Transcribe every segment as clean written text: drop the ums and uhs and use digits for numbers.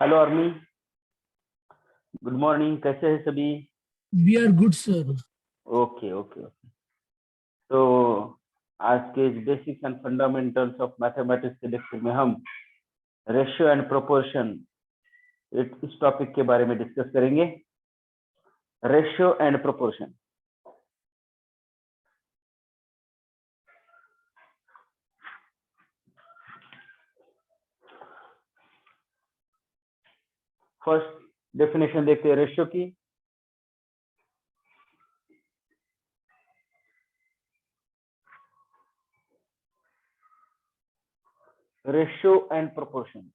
Hello vermi, good morning. कैसे हैं सभी? We are good, sir. Okay okay okay. तो आज के basics and fundamentals of mathematics के लेक्चर में हम रेशियो एंड प्रोपोर्शन इस टॉपिक के बारे में डिस्कस करेंगे। Ratio and proportion. First definition देखते हैं रेशियो की। Ratio and proportion.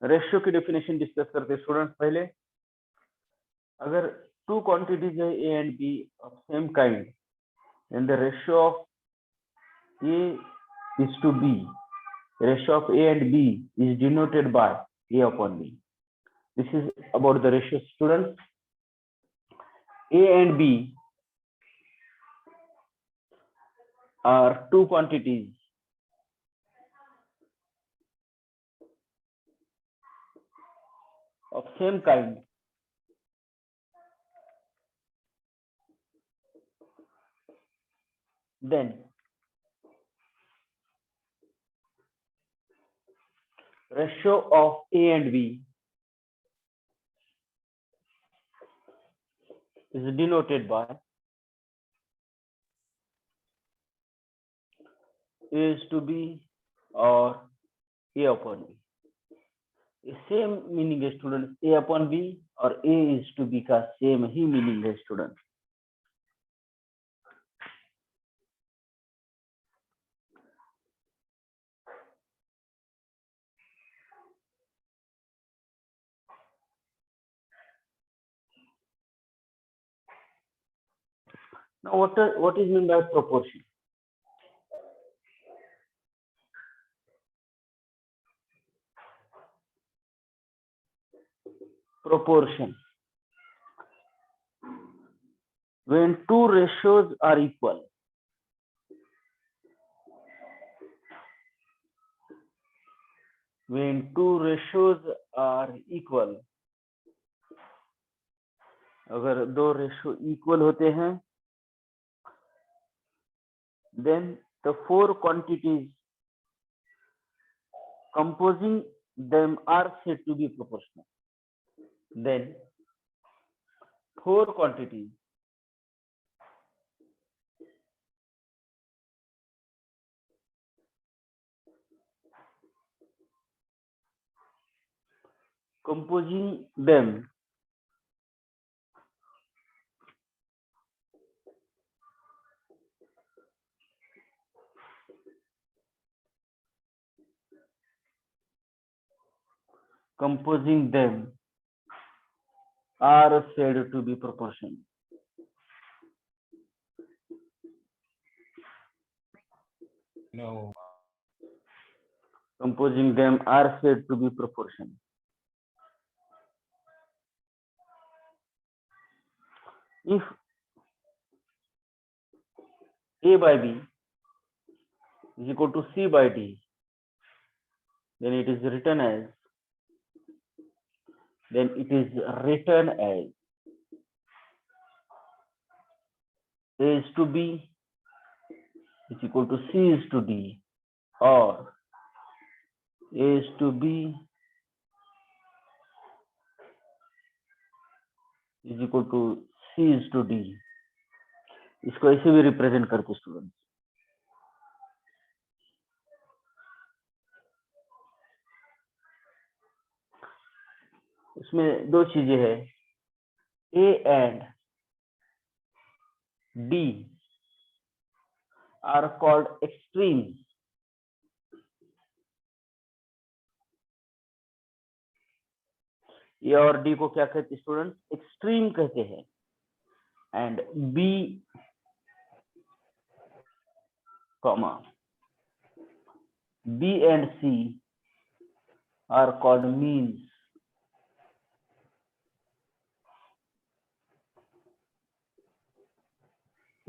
रेशियो की डेफिनेशन डिस्कस करते हैं स्टूडेंट्स। पहले अगर टू क्वांटिटीज है A and B of same kind, then the ratio of A is to B. Ratio of A and B is denoted by A upon B. This is about the ratio, students. A and B are two quantities of same kind. Then ratio of A and B is denoted by A is to B or A upon B. Same meaning है student, A upon B और A is to B का same ही meaning है student. Now what is meant by proportion? Proportion, when two ratios are equal, when two ratios are equal, अगर दो ratio equal होते हैं, then the four quantities composing them are said to be proportional. Then four quantities composing them are said to be proportional. No. Composing them are said to be proportional. If A by B is equal to C by D, then it is written as A is to B is equal to C is to D, or A is to B is equal to C is to D. इसको ऐसे भी represent करते students. इसमें दो चीजें हैं, A and D are called extremes. ए और D को क्या कहते हैं स्टूडेंट? एक्सट्रीम कहते हैं। And B comma B and C are called means.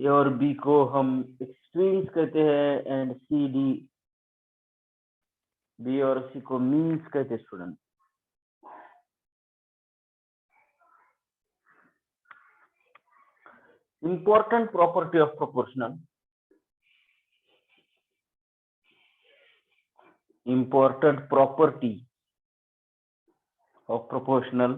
A और बी को हम एक्सट्रीम्स कहते हैं एंड सी डी, बी और सी को मीन्स कहते हैं student. Important property of proportional. Important property of proportional.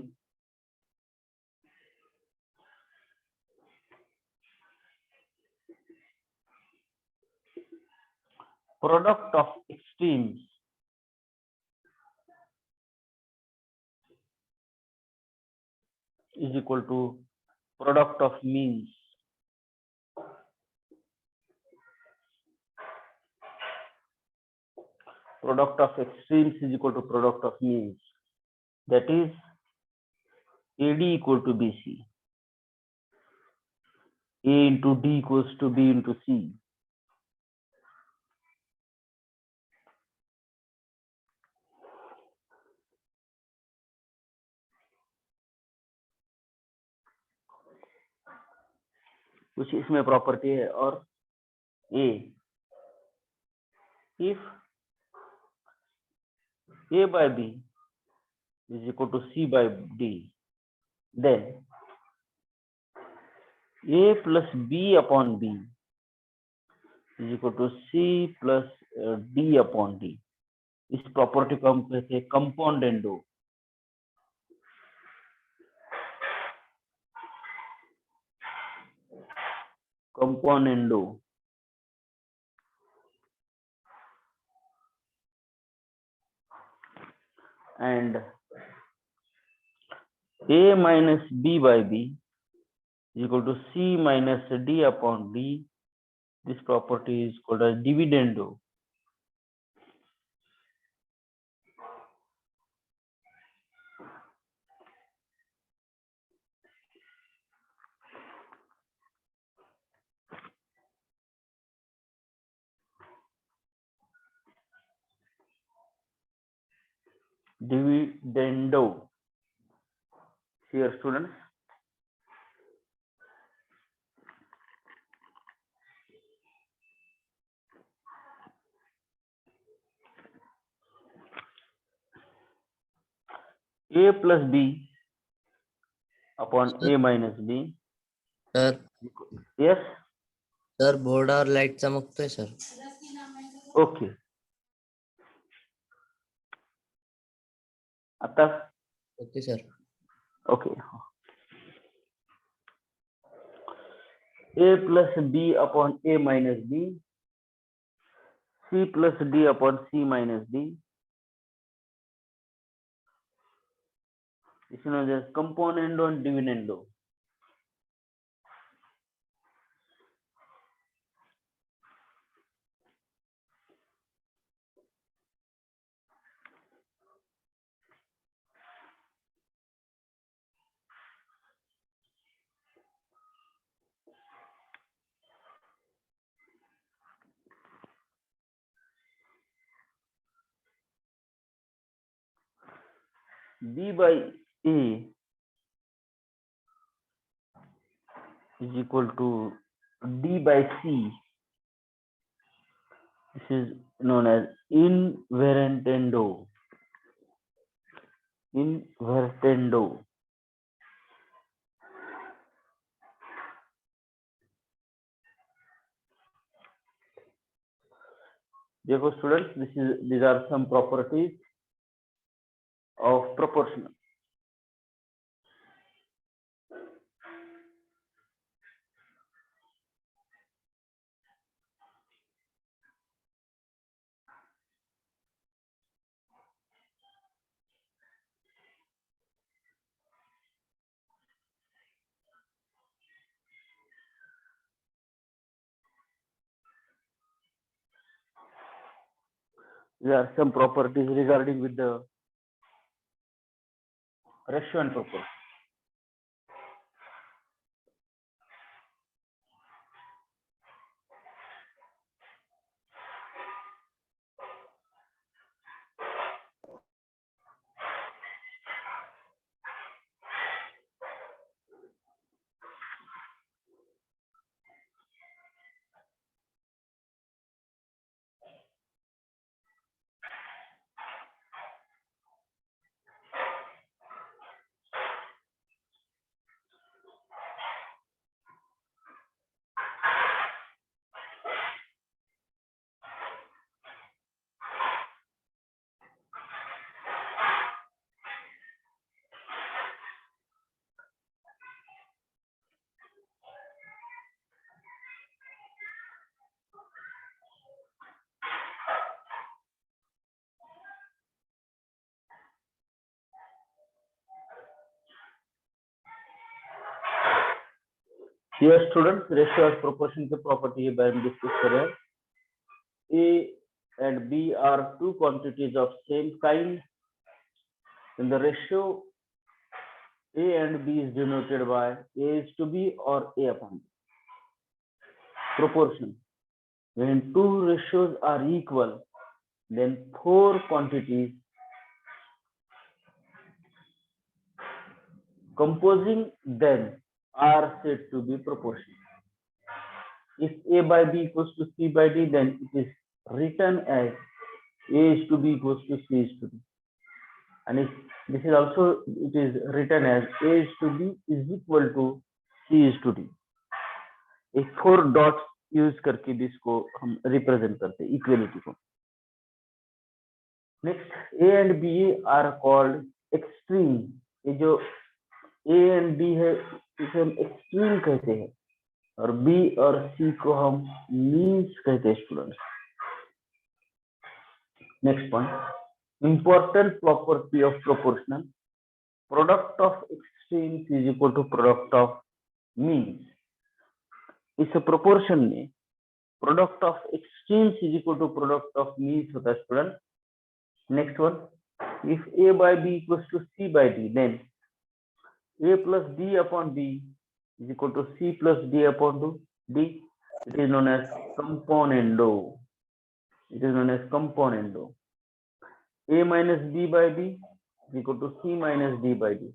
Product of extremes is equal to product of means. Product of extremes is equal to product of means. That is AD equal to BC. A into D equals to B into C. कुछ इसमें property है। और A, if A by B is equal to C by D, then A plus B upon B is equal to C plus D upon D. इस property को हम कहते हैं कंपाउंडेंडो। कंपाउंडेंडो and A minus B by B is equal to C minus D upon D. This property is called as dividendo. Dividendo. Here students, A plus B upon A minus B. Sir Yes, sir बोर्डावर light चमकतोय sir. okay. आता okay sir. okay. A plus B upon A minus B, C plus D upon C minus D. This is known as componendo and dividendo. B by A is equal to D by C. This is known as invertendo. Invertendo. देखो students, these are some properties of proportional. There are some properties regarding with the ratio and proportion. Dear students, ratio और proportion के property के बारे में discuss कर रहे हैं. A and B are two quantities of same kind. Then the ratio A and B is denoted by A is to B or A upon B. Proportion. When two ratios are equal, then four quantities composing them are said to be proportional. If A by B equals to C by D, then it is written as A is to B equals to C is to D. And if this is also, it is written as A is to B is equal to C is to D. एक four dots use करके भी इसको हम represent करते हैं equality को. Next, A and B are called extreme. ये जो ए एंड बी है इसे हम एक्सट्रीम कहते हैं और बी और सी को हम मीन्स कहते हैं students. Next point, important property of proportional. Product of extremes is equal to product of means. इस proportion में product of extremes is equal to product of means होता है student. Next one, if A by B equals to C by D, then A plus B upon B is equal to C plus D upon D. It is known as componendo. It is known as componendo. A minus B by B is equal to C minus D by D.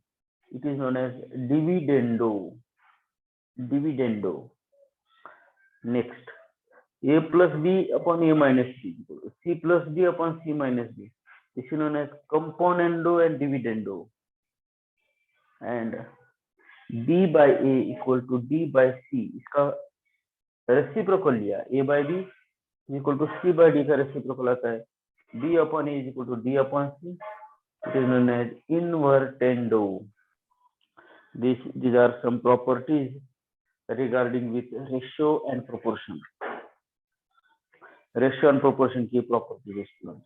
It is known as dividendo. Dividendo. Next, A plus B upon A minus B, C plus D upon C minus D. This is known as componendo and dividendo. And B by A equal to D by C. इसका reciprocal लिया. A by B is equal to C by D का reciprocal आता है. B upon A is equal to D upon C. It is known as invertendo. These are some properties regarding with ratio and proportion. Ratio and proportion की properties students.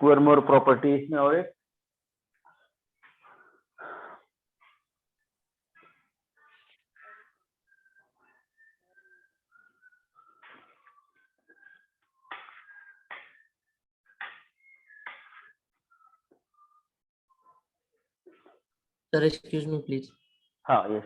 Two or more properties में और एक Sir, excuse me, please. हाँ yes.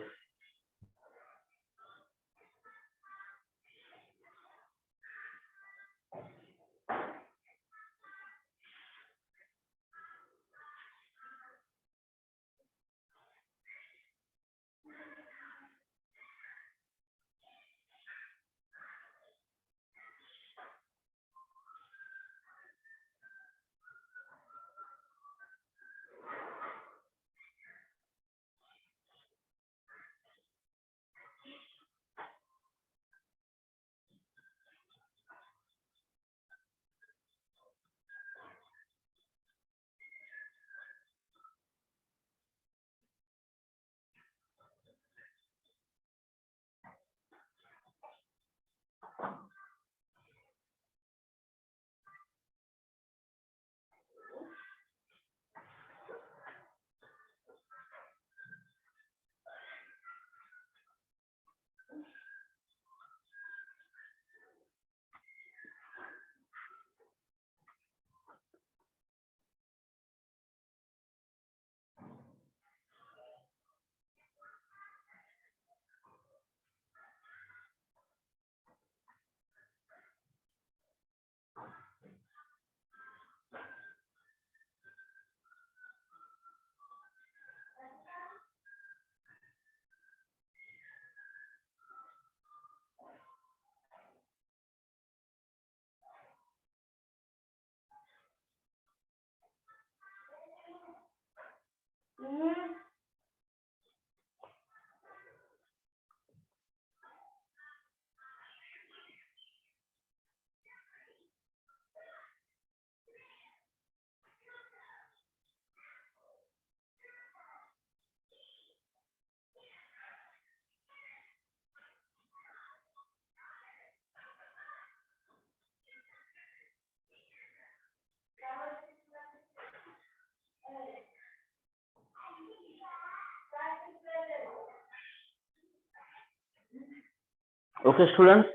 Okay, students,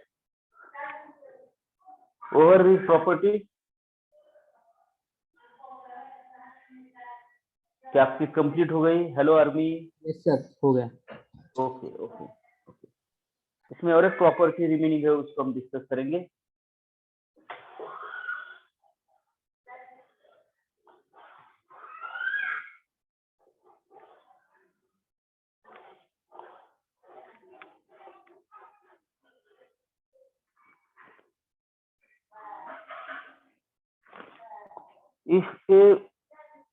over this property, क्या आपकी complete हो गई? Hello army. Yes sir, हो गया। ओके ओके ओके, इसमें और एक प्रॉपर्टी रिमेनिंग है, उसको हम डिस्कस करेंगे। If A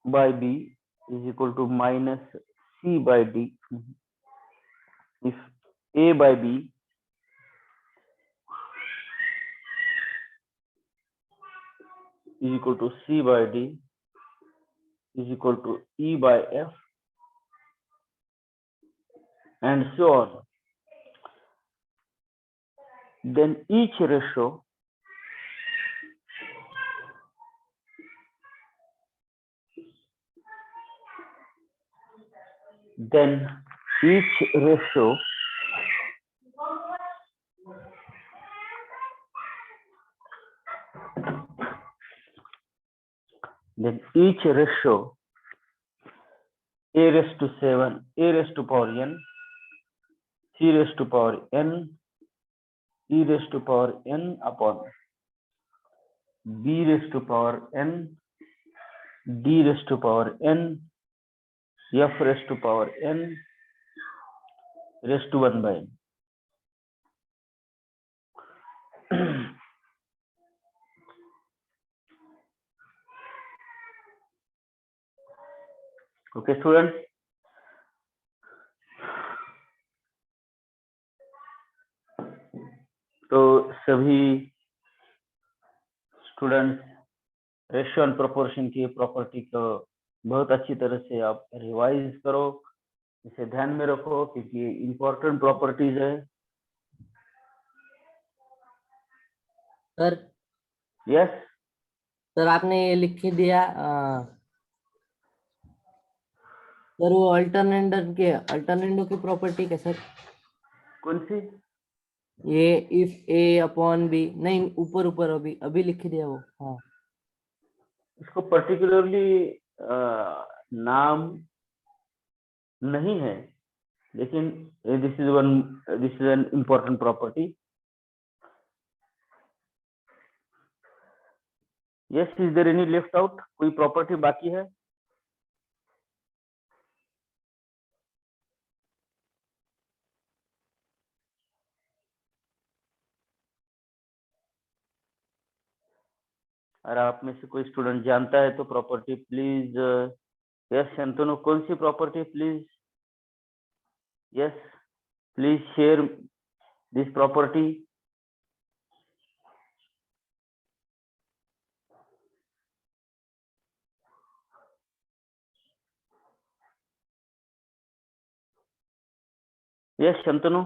by B is equal to minus C by D, if A by B is equal to C by D is equal to E by F, and so on, then each ratio A raised to 7, A raised to power n, C raised to power n, E raised to power n upon B raised to power n, D raised to power n, F raised to power n raised to 1 by n. Okay, students. तो सभी students ratio and proportion की property को बहुत अच्छी तरह से आप revise करो, इसे ध्यान में रखो क्योंकि ये इम्पोर्टेंट प्रॉपर्टीज है। सर यस सर, आपने ये लिख के दिया सर, वो अल्टरनेंडो की प्रॉपर्टी क्या सर? कौन सी? ये इफ ए अपॉन बी, नहीं ऊपर ऊपर अभी अभी लिख के दिया वो। हाँ, इसको पर्टिकुलरली नाम नहीं है, लेकिन this is an important property. Yes, is there any left out? कोई प्रॉपर्टी बाकी है? अगर आप में से कोई स्टूडेंट जानता है तो प्रॉपर्टी प्लीज। यस शंतनु, कौन सी property please? Yes, please share this property. Yes Shantanu,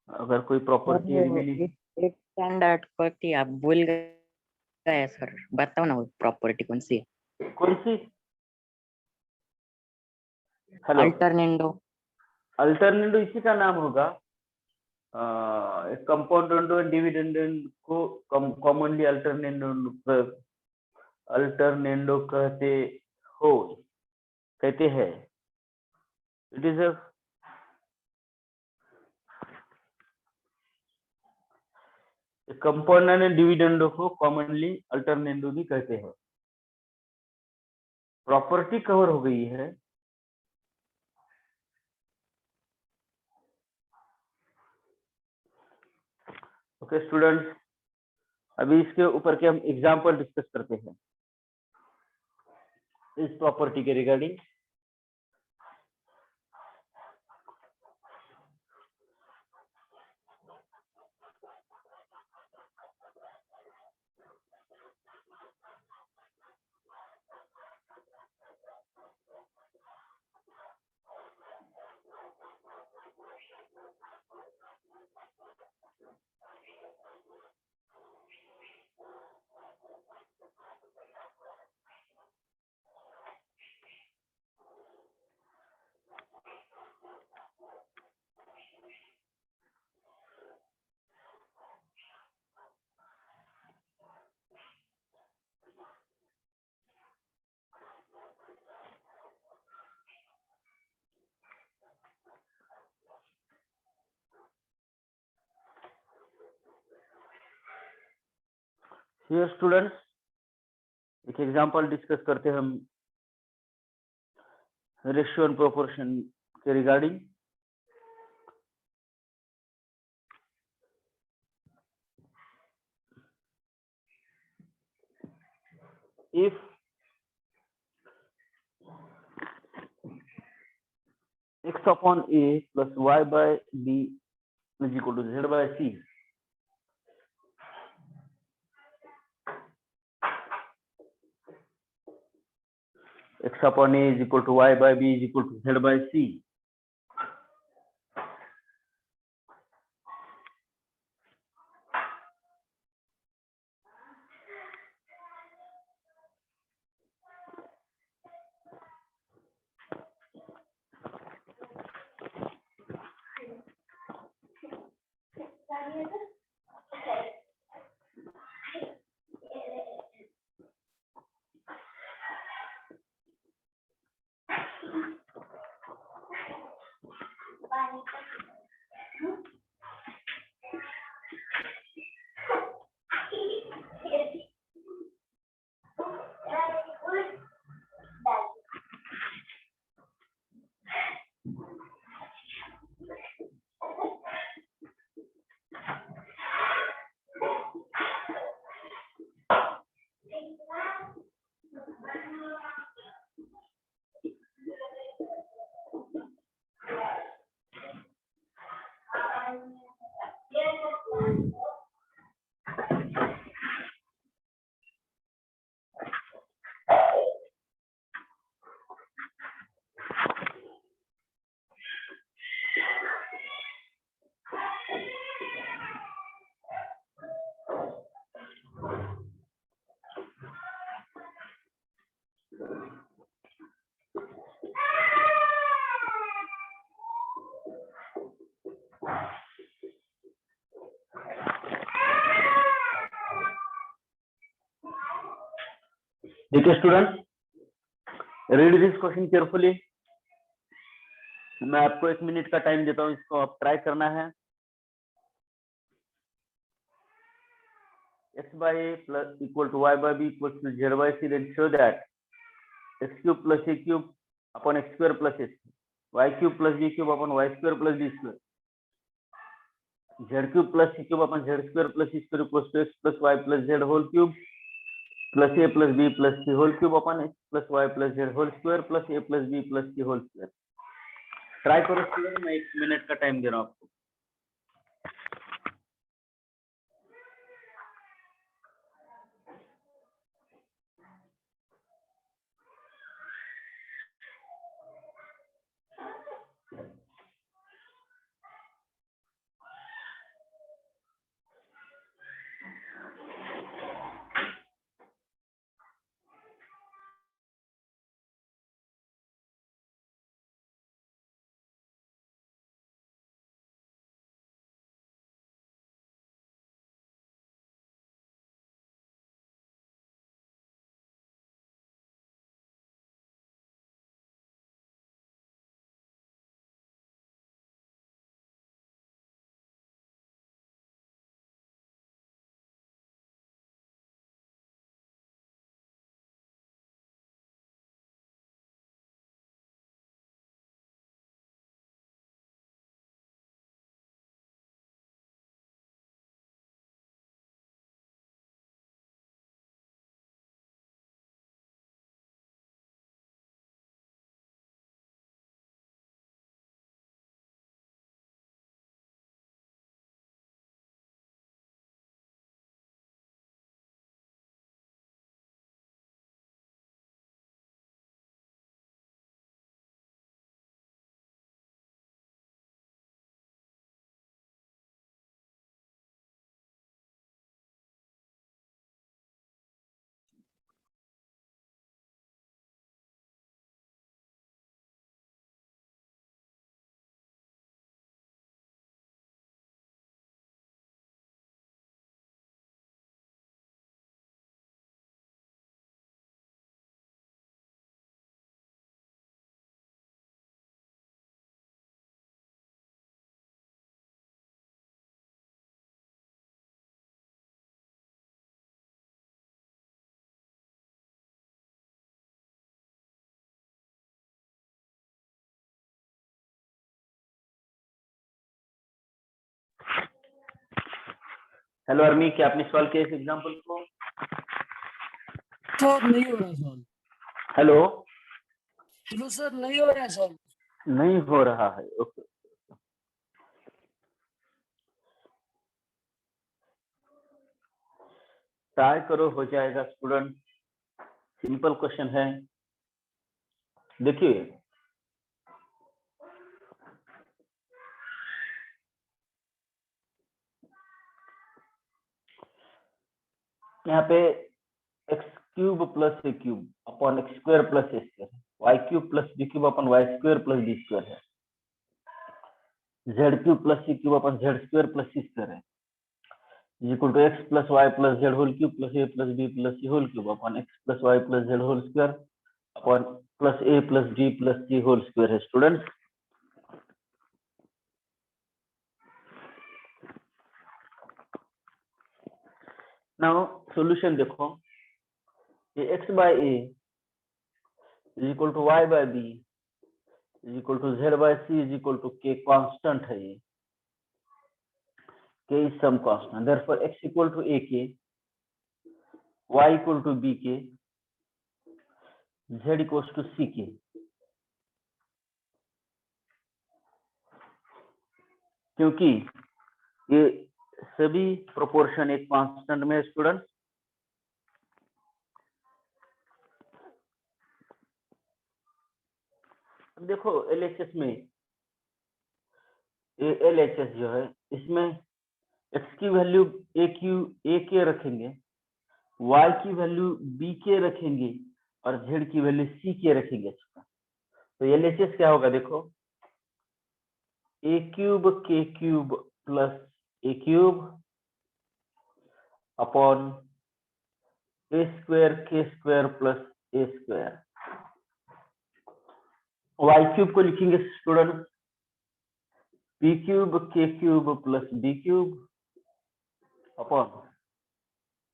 अगर कोई प्रॉपर्टी रिमेनिंग। एक स्टैंडर्ड प्रॉपर्टी आप भूल गए सर, बताओ ना वो प्रॉपर्टी कौन सी है? कौन सी? Hello, alternendo. अल्टरनेंडो इसी का नाम होगा। कंपाउंडेंडो एंड डिविडेंडो को कॉमनली अल्टरनेंडो कहते हैं। It is a compound and dividendo को कॉमनली अल्टरनेंडो भी कहते हैं। प्रॉपर्टी कवर हो गई है। ओके स्टूडेंट्स, अभी इसके ऊपर के हम एग्जाम्पल डिस्कस करते हैं इस प्रॉपर्टी के रिगार्डिंग। हियर स्टूडेंट्स, एक एग्जांपल डिस्कस करते हैं हम रेशियो एंड प्रोपोर्शन के regarding. If x upon a plus y by b is equal to z by c, x upon a is equal to y by b is equal to z by c, देखिए student, read this question carefully. मैं आपको 1 minute का time देता हूँ, इसको आप try करना है। x by a plus equal to y by b equals to z by c, then show that x cube plus a cube upon x square plus a square, y cube plus b cube upon y square plus b square, z cube plus c cube upon z square plus c square equals to x plus y plus z whole cube plus a plus b plus c whole cube upon x plus y plus z whole square plus a plus b plus c whole square। Try करो student, मैं 1 minute का time दे रहा हूँ आपको। Hello vermi, क्या आपने solve किया इस एग्जाम्पल को? सर नहीं हो रहा सॉल्व। हेलो, हेलो सर नहीं हो रहा है सॉल्व। नहीं हो रहा है। ओके, ट्राई करो, हो जाएगा स्टूडेंट। सिंपल क्वेश्चन है, देखिए। यहाँ पे x cube plus a cube upon x square plus a square, y cube plus B cube upon y square plus B square है, z cube plus c cube upon z square plus c square है, equal to x plus Y plus Z whole cube plus A plus B plus C whole cube upon x plus Y plus Z whole square upon plus A plus d plus C whole square है student. Now solution देखो, ये x by a is equal to y by b is equal to z by c is equal to k constant है। ये k is some constant, therefore x equal to a k, y equal to b k, z equal to c k. क्योंकि ये सभी proportion एक constant में student. देखो LHS में, ये एलएचएस जो है इसमें एक्स की वैल्यू ए के रखेंगे, वाई की वैल्यू बी के रखेंगे और जेड की वैल्यू सी के रखेंगे। तो एलएचएस क्या होगा देखो, a cube k cube plus a cube upon a square के square plus a square. Y cube को लिखेंगे student p cube k cube plus B cube upon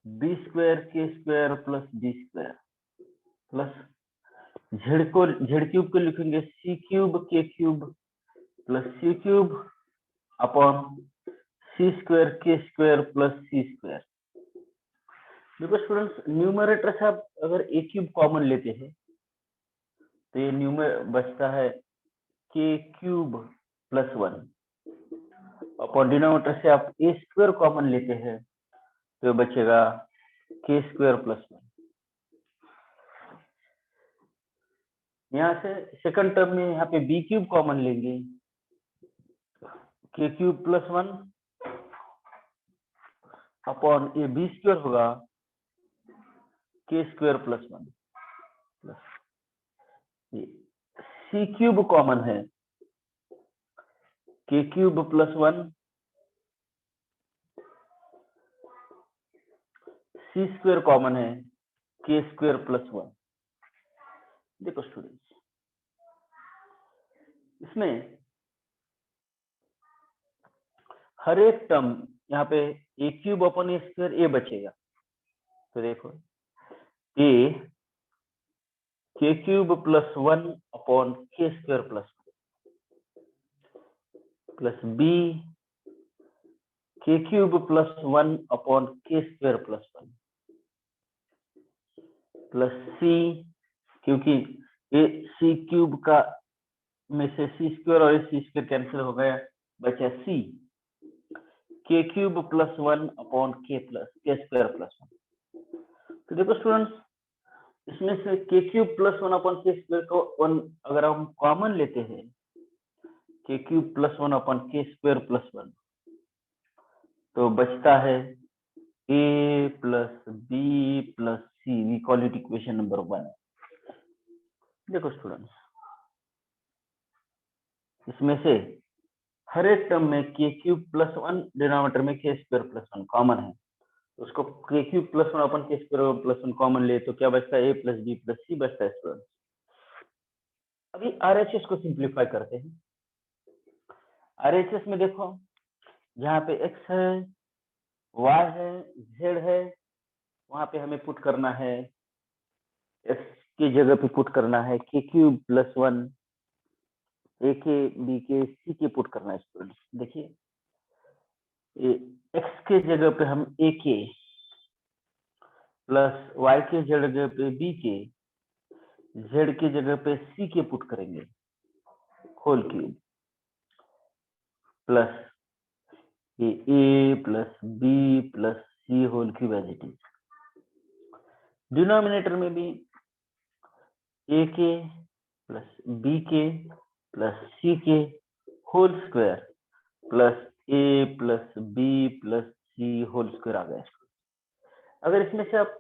b square के square plus d square plus z cube को लिखेंगे c cube k cube plus c cube upon c square के square plus c square. देखो students, numerator से आप अगर ए cube common लेते हैं तो ये न्यूमर बचता है के क्यूब प्लस 1 अपॉन डिनोमिनेटर से आप ए स्क्वायर कॉमन लेते हैं तो बचेगा के स्क्वायर प्लस 1। यहाँ से सेकंड टर्म में यहाँ पे बी क्यूब कॉमन लेंगे, के क्यूब प्लस 1 अपॉन ये बी स्क्वायर होगा के square plus 1 plus c cube common है, के क्यूब प्लस 1 सी स्क्वायर कॉमन है, के स्क्वायर प्लस 1। देखो स्टूडेंट्स, इसमें हर एक टर्म यहाँ पे ए क्यूब अपॉन ए स्क्वायर ए बचेगा। तो देखो ए के cube plus 1 upon k square plus B के cube plus 1 upon k square plus 1 plus सी, क्योंकि ये सी क्यूब का में से सी स्क्वायर और सी स्क्वायर कैंसिल हो गया, बचा c k cube plus 1 upon k square plus 1। तो देखो स्टूडेंट्स, इसमें से k cube plus 1 upon k square को 1 अगर हम कॉमन लेते हैं, k cube plus 1 upon k square plus 1, तो बचता है a plus B plus c. We call it equation number 1। देखो स्टूडेंट्स, इसमें से हर एक टर्म में के क्यूब प्लस 1 डिनोमिनेटर में के स्क्वायर प्लस 1 कॉमन है, तो उसको के क्यूब प्लस 1 अपन के स्क्वायर प्लस 1 कॉमन ले तो क्या बचता है, ए प्लस बी प्लस सी बचता है स्टूडेंट्स। अभी आरएचएस को सिंप्लीफाई करते हैं। आरएचएस में देखो, जहाँ पे एक्स है, वाई है, जेड है, वहां पे हमें पुट करना है, एक्स की जगह पे पुट करना है के क्यूब प्लस 1, ए के बी के सी के पुट करना है स्टूडेंट्स। देखिए एक्स के जगह पे हम ए के प्लस वाई के जगह पे बी के, जेड की जगह पे सी के पुट करेंगे whole cube, plus A plus B plus C whole cube as it is. Denominator में भी ए के प्लस बी के प्लस सी के होल स्क्वायर प्लस ए प्लस बी प्लस सी होल स्क्वायर आ गया। अगर इसमें से आप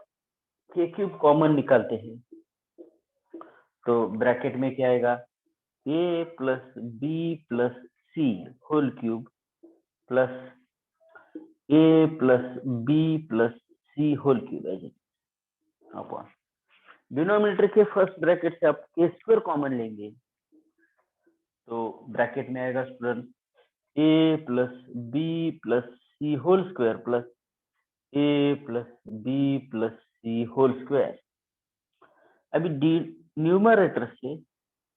के क्यूब कॉमन निकालते हैं तो ब्रैकेट में क्या आएगा, ए प्लस बी प्लस सी होल क्यूब प्लस ए प्लस बी प्लस सी होल क्यूब है अपॉन डिनोमिनेटर के फर्स्ट ब्रैकेट से आप के स्क्वायर कॉमन लेंगे तो ब्रैकेट में आएगा स्टूडेंट ए प्लस बी प्लस सी होल स्क्वायर प्लस ए प्लस बी प्लस सी होल स्क्वायर। अभी न्यूमरेटर से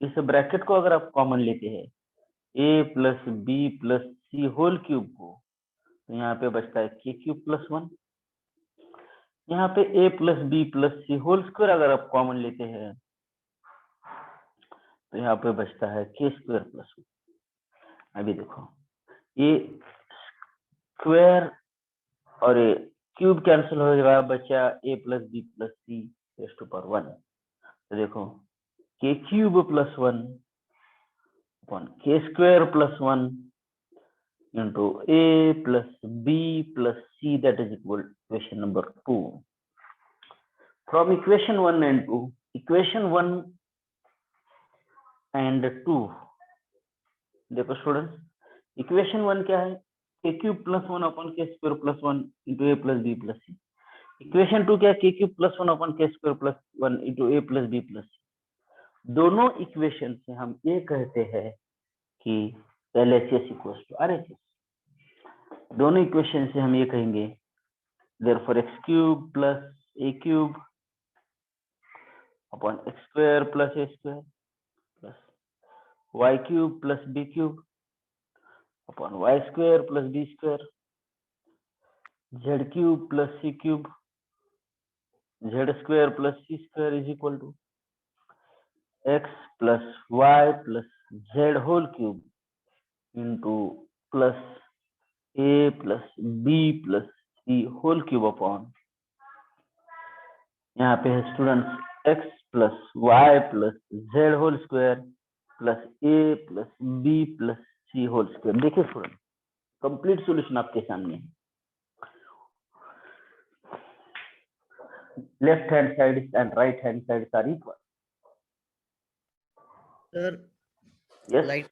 इस ब्रैकेट को अगर आप कॉमन लेते हैं ए प्लस बी प्लस सी होल क्यूब को, तो यहाँ पे बचता है के क्यूब प्लस 1। यहाँ पे ए प्लस बी प्लस सी होल स्क्वायर अगर आप कॉमन लेते हैं तो यहाँ पे बचता है के स्क्वायर प्लस 1। अभी देखो ये स्क्वायर और ये क्यूब कैंसिल हो जाएगा, बचा a plus B plus c raise to power 1। तो देखो k cube plus 1 upon k square plus 1 into a plus b plus c, that is equal to equation number 2. From equation 1 and 2, equation 1 and 2, देखो students equation 1 क्या है, के cube plus 1 upon k square plus 1 into ए plus B plus सी। Equation 2 क्या है, के cube plus 1 upon k square plus 1 into ए plus B plus सी। दोनों equation से हम ये कहते हैं कि LHS इक्वल्स टू RHS। दोनों इक्वेशन से हम ये कहेंगे therefore x cube plus a cube upon x square plus a square plus y cube plus b cube upon y square plus b square, z cube plus c cube, z square plus c square is equal to x plus y plus z whole cube into plus a plus b plus c whole cube upon, यहाँ पे है students x plus Y plus Z whole square plus ए plus B plus सी whole square. देखिए student complete solution आपके सामने है। Left hand side and right hand side are equal. Sir yes light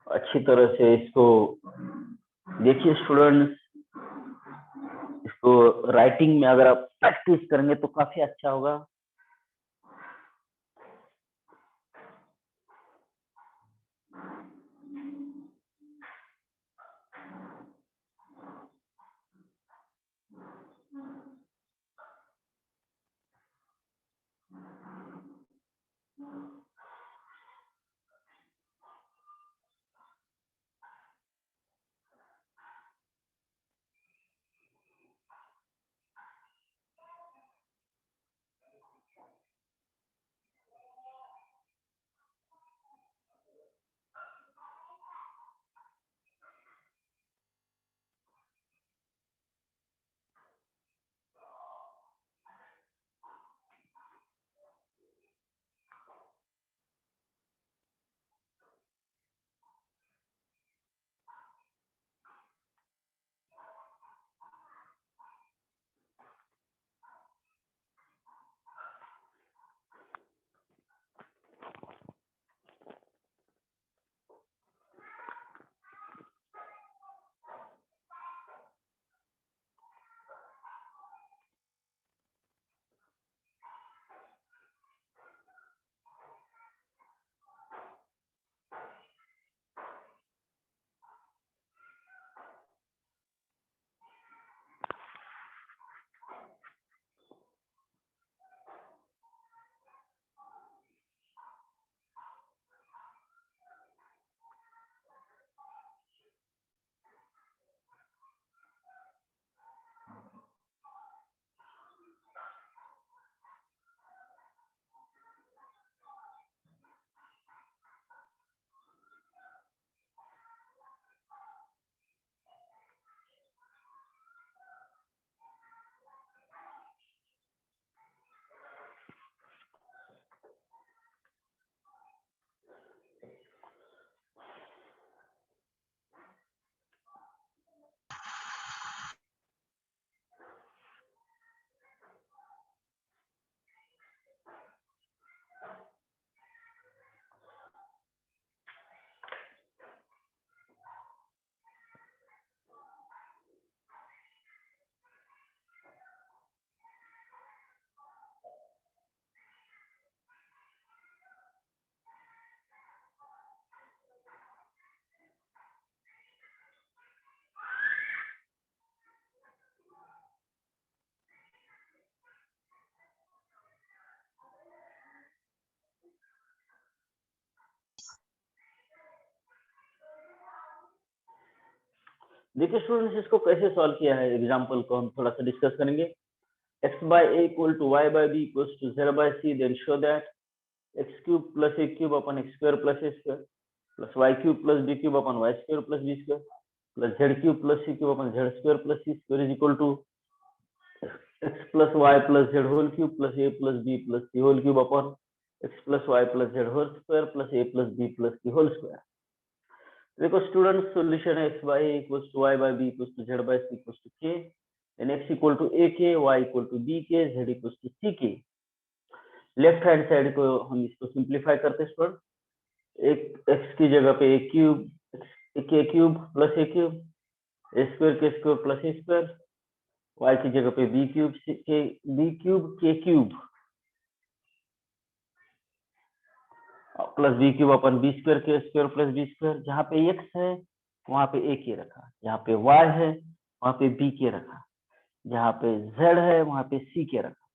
अच्छी तरह से इसको देखिए स्टूडेंट्स, इसको राइटिंग में अगर आप प्रैक्टिस करेंगे तो काफी अच्छा होगा। देखिए स्टूडेंट्स, इसको कैसे सॉल्व किया है, एग्जाम्पल को हम थोड़ा सा डिस्कस करेंगे। x by a equal to y by b equals to z by c, then show that x cube plus a cube upon x square plus a square plus y cube plus b cube upon y square plus b square plus z cube plus c cube upon z square plus c square is equal to x plus y plus z whole cube plus a plus b plus c whole cube upon x plus y plus z whole square plus a plus b plus c whole square। देखो student, solution है x by a equals to y by b equals to z by c equals to k, then x equal to a k, y equal to b k, z equals to c k। Left hand side को हम इसको simplify करते हैं student, एक x की जगह पे a cube k cube plus a cube, a square k square plus a square, y की जगह पे b cube k cube plus B cube upon B square के स्क्वायर प्लस बी स्क्वायर। जहाँ पे x है वहां पे a के रखा, जहाँ पे y है वहां पे b के रखा, जहाँ पे z है वहां पे c के रखा।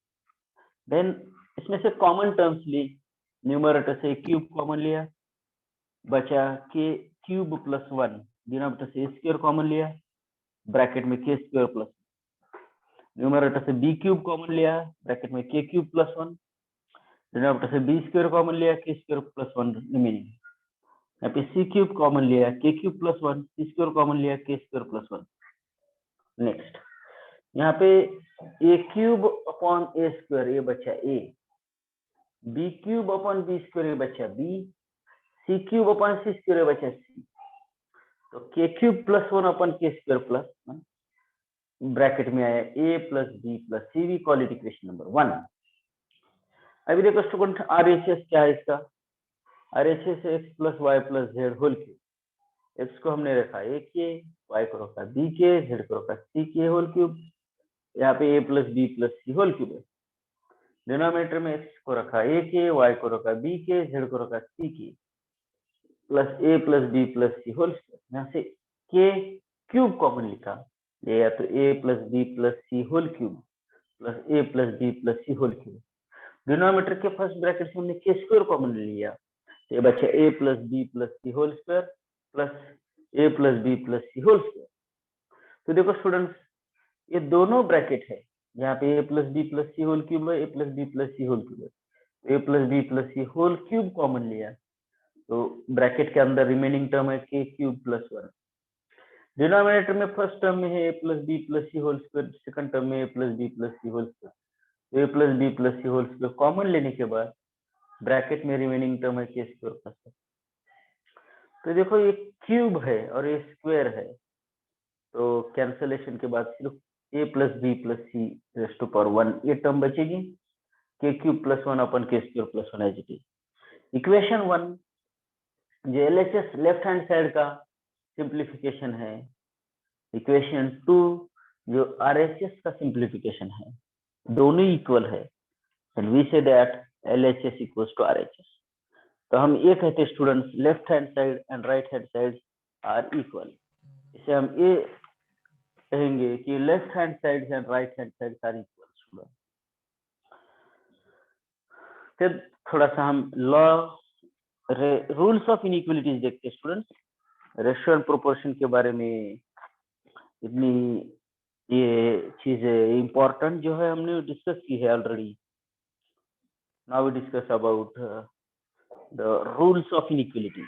देन इसमें से कॉमन टर्म्स ली, न्यूमरेटर से क्यूब कॉमन लिया, बचा k क्यूब प्लस 1, डिनोमिनेटर से स्क्वायर कॉमन लिया, ब्रैकेट में k स्क्वायर प्लस, न्यूमरेटर से b क्यूब कॉमन लिया, ब्रैकेट में k क्यूब प्लस 1, डिनोमिनेटर से b स्क्वायर कॉमन लिया, k स्क्वायर प्लस 1 रिमेनिंग। यहाँ पे c क्यूब कॉमन लिया, k cube plus 1, c square common लिया, k स्क्वायर प्लस 1। नेक्स्ट यहाँ पे a cube upon a square, ये बचा a, b cube upon b square, ये बचा b, c cube upon c square, ये बचा c। तो k cube plus 1 upon k square plus 1, bracket में आया a plus b plus c, we call it equation number 1। अभी देखो student, RHS क्या है इसका, RHS है x plus Y plus Z whole cube. x को हमने रखा a के, y को रखा b के, z को रखा c के होल क्यूब, यहाँ पे a plus b plus c whole cube है। डिनोमिनेटर में x को रखा a के, y को रखा b के, z को रखा c के, plus a plus b plus c whole square. यहाँ से k क्यूब कॉमन लिखा, ये या तो a plus b plus c whole cube plus a plus b plus c whole cube. Denominator के फर्स्ट ब्रैकेट से हमने k स्क्वायर कॉमन लिया, ये बचा a plus B plus C whole square plus a plus B plus C whole square. तो देखो students, ये दोनों ब्रैकेट है, यहाँ पे a plus B plus C whole cube है, a plus B plus C whole cube है, a plus B plus C whole cube common लिया, तो ब्रैकेट के अंदर रिमेनिंग टर्म है k क्यूब प्लस 1। डिनोमिनेटर में फर्स्ट टर्म में है a plus B plus C whole square, second term में a plus B plus C whole square, a plus B plus C whole square common लेने के बाद bracket में remaining term है k square plus 1। तो देखो ये क्यूब है और ये स्क्वायर है, तो कैंसलेशन के बाद सिर्फ a plus B plus C raise to power 1 ये टर्म बचेगी, k क्यूब प्लस 1 अपन k square plus 1 as it is. Equation 1 जो LHS लेफ्ट हैंड साइड का सिंप्लीफिकेशन है, इक्वेशन 2 जो RHS का सिंप्लीफिकेशन है, दोनों इक्वल है, and we say that LHS equals to RHS। तो हम ये कहते हैं students, left hand side and right hand side are equal. इसे हम ये कहेंगे कि left hand side and right hand side are equal student. फिर थोड़ा सा हम लॉ रूल्स ऑफ इनइक्वलिटीज देखते हैं स्टूडेंट्स। रेशियो एंड प्रोपोर्शन के बारे में इतनी ये चीजें इंपॉर्टेंट जो है हमने डिस्कस की है already. Now we discuss about the rules of inequality।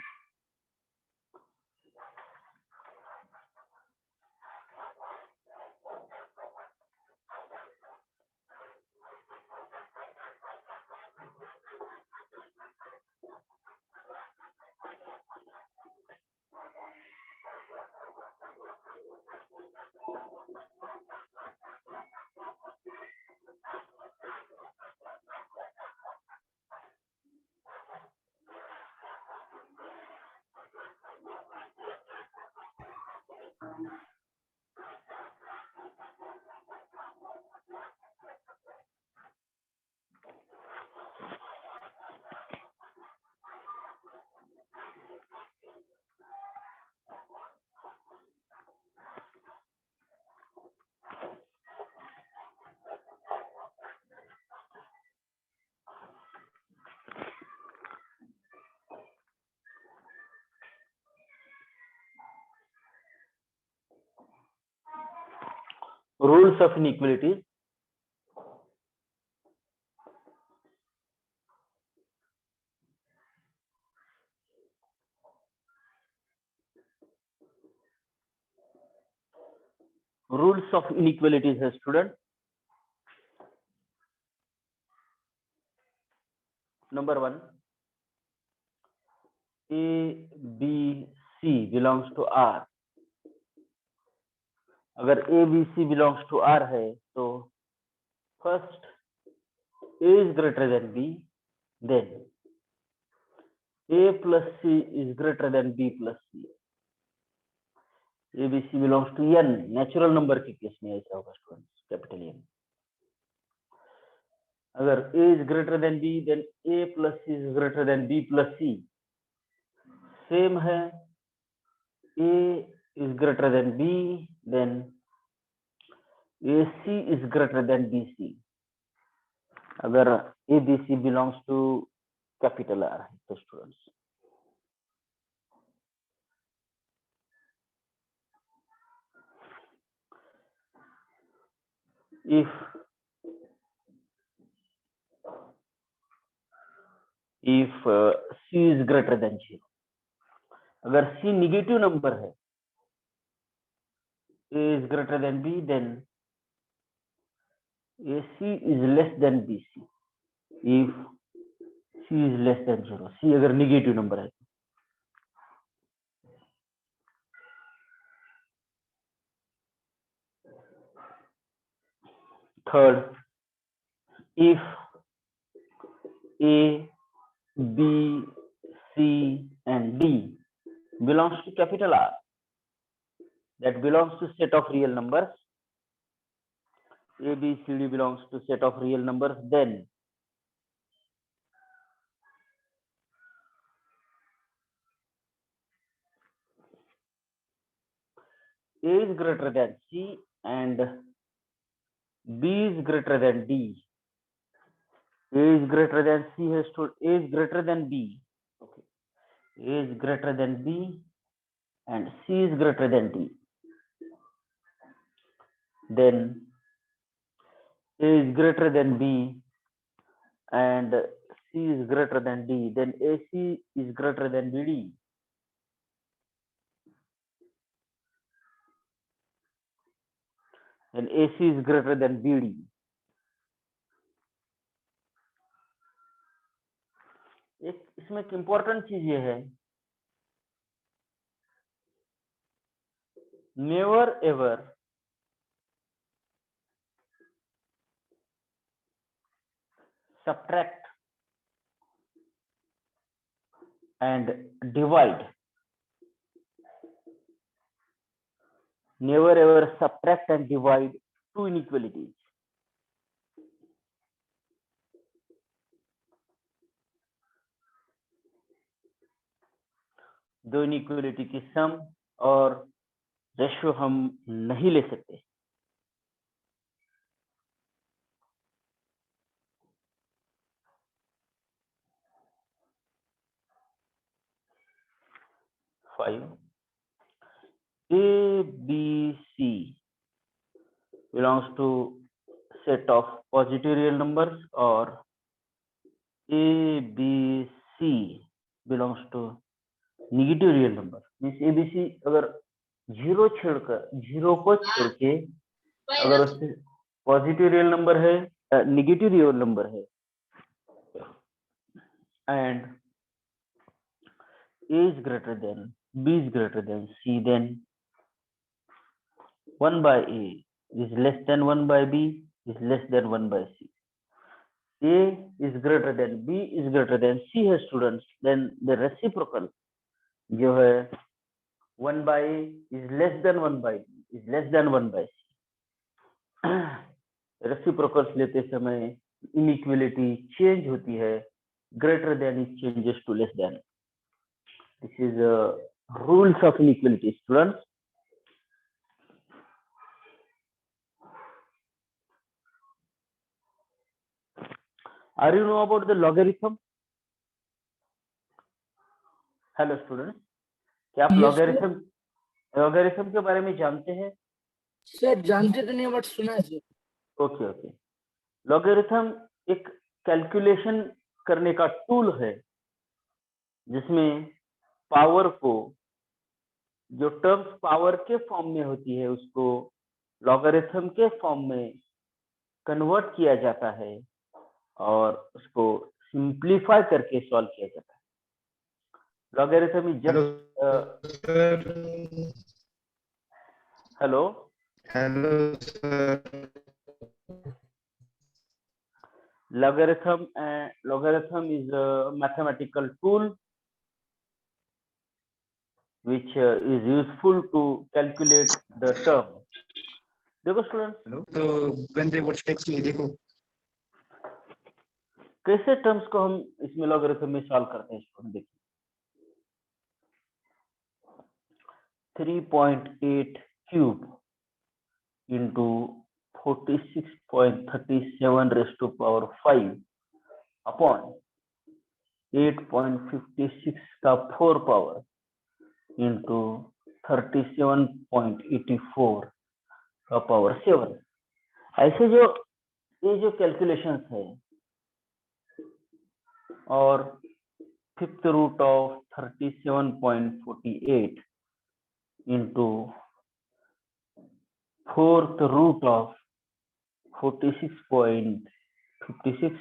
rules of inequalities. Rules of inequalities है student. Number 1, A, B, C belongs to R. अगर A, B, C belongs to R है तो first A is greater than B, then A plus C is greater than B plus C. A, B, C belongs to N. Natural number के case में ऐसा होगा students, capital N. अगर A is greater than B, then A plus C is greater than B plus C. Same है, A is greater than B, then AC is greater than BC. अगर ABC belongs to capital R है तो students, if C is greater than 0, अगर C negative number है, A is greater than B, then AC is less than BC. If C is less than 0, C अगर negative number है. Third, if A, B, C and D belongs to capital R, that belongs to set of real numbers. A, B, C, D belongs to set of real numbers, then A is greater than C and B is greater than D. A is greater than C has to A is greater than B. Okay. A is greater than B and C is greater than D. Then A is greater than B and C is greater than D. Then AC is greater than BD. Then AC is greater than BD. एक इसमें एक important चीज ये है, never ever subtract and divide. Never ever subtract and divide two inequalities. दो inequality की सम और ratio हम नहीं ले सकते. Five, A, B, C belongs to set of positive real numbers or A, B, C belongs to negative real number. Means ABC अगर zero को छोड़ के अगर उससे पॉजिटिव रियल नंबर है, नेगेटिव रियल नंबर है and A is greater than B is greater than C, then 1 by A is less than 1 by B is less than 1 by C. A is greater than B is greater than C है students, then the reciprocal जो है 1 by A is less than 1 by B is less than 1 by C. Reciprocals लेते समय inequality change होती है, greater than is changes to less than. This is rules of inequality students. Are you know about the logarithm? Hello students, क्या आप Yes, logarithm के बारे में जानते हैं? सर जानते तो नहीं बट सुना है सर। Okay okay. लॉगरिथम एक कैलकुलेशन करने का टूल है जिसमें पावर को, जो टर्म्स पावर के फॉर्म में होती है, उसको लॉगरिथम के फॉर्म में कन्वर्ट किया जाता है और उसको सिंप्लीफाई करके सॉल्व किया जाता है। Logarithm is hello just sir. Hello hello sir. logarithm is a mathematical tool which is useful to calculate the term. देखो स्टूडेंट, हेलो तो when they watch text में देखो कैसे टर्म्स को हम इसमें लॉगरिथम में सॉल्व करते हैं स्टूडेंट। देखिए 3.8 cube into 46.37 raised to power 5 upon 8.56 का 4 पावर into 37.84 का पावर 7। ऐसे जो ये जो कैलकुलेशंस है, और fifth root of 37.48 into fourth root of 46.56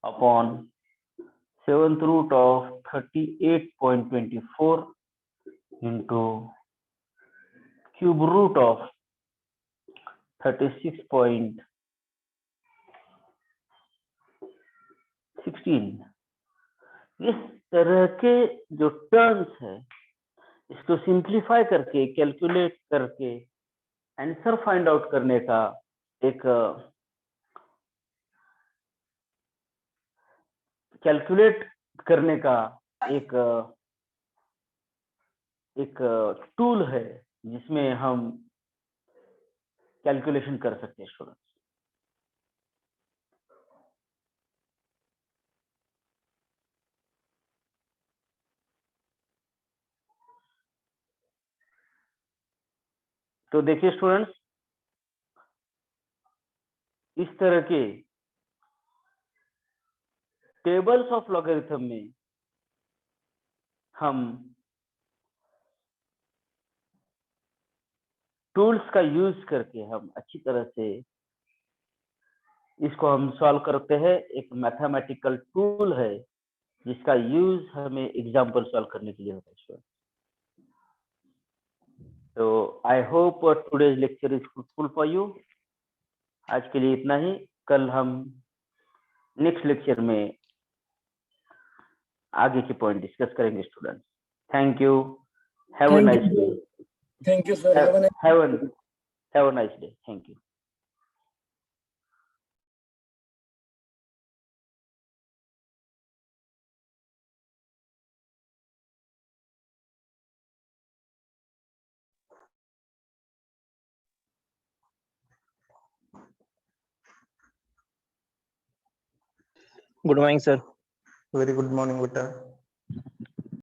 upon seventh root of 38.24 into cube root of 36.16। इस तरह के जो टर्म्स है, इसको सिंप्लीफाई करके, कैलकुलेट करके आंसर फाइंड आउट करने का एक कैलकुलेट करने का एक टूल है जिसमें हम कैलकुलेशन कर सकते हैं स्टूडेंट्स। तो देखिए स्टूडेंट्स, इस तरह के टेबल्स ऑफ लॉगरिथम में हम टूल्स का यूज करके हम अच्छी तरह से इसको हम सॉल्व करते हैं। एक मैथमेटिकल टूल है जिसका यूज हमें एग्जाम्पल सॉल्व करने के लिए होता है स्टूडेंट। तो I hope today's lecture is fruitful for you. आज के लिए इतना ही। कल हम नेक्स्ट लेक्चर में आगे के पॉइंट डिस्कस करेंगे student. Thank you. Have a nice day. Thank you sir. Have a nice day. Thank you. Good morning, sir. very good morning बेटा।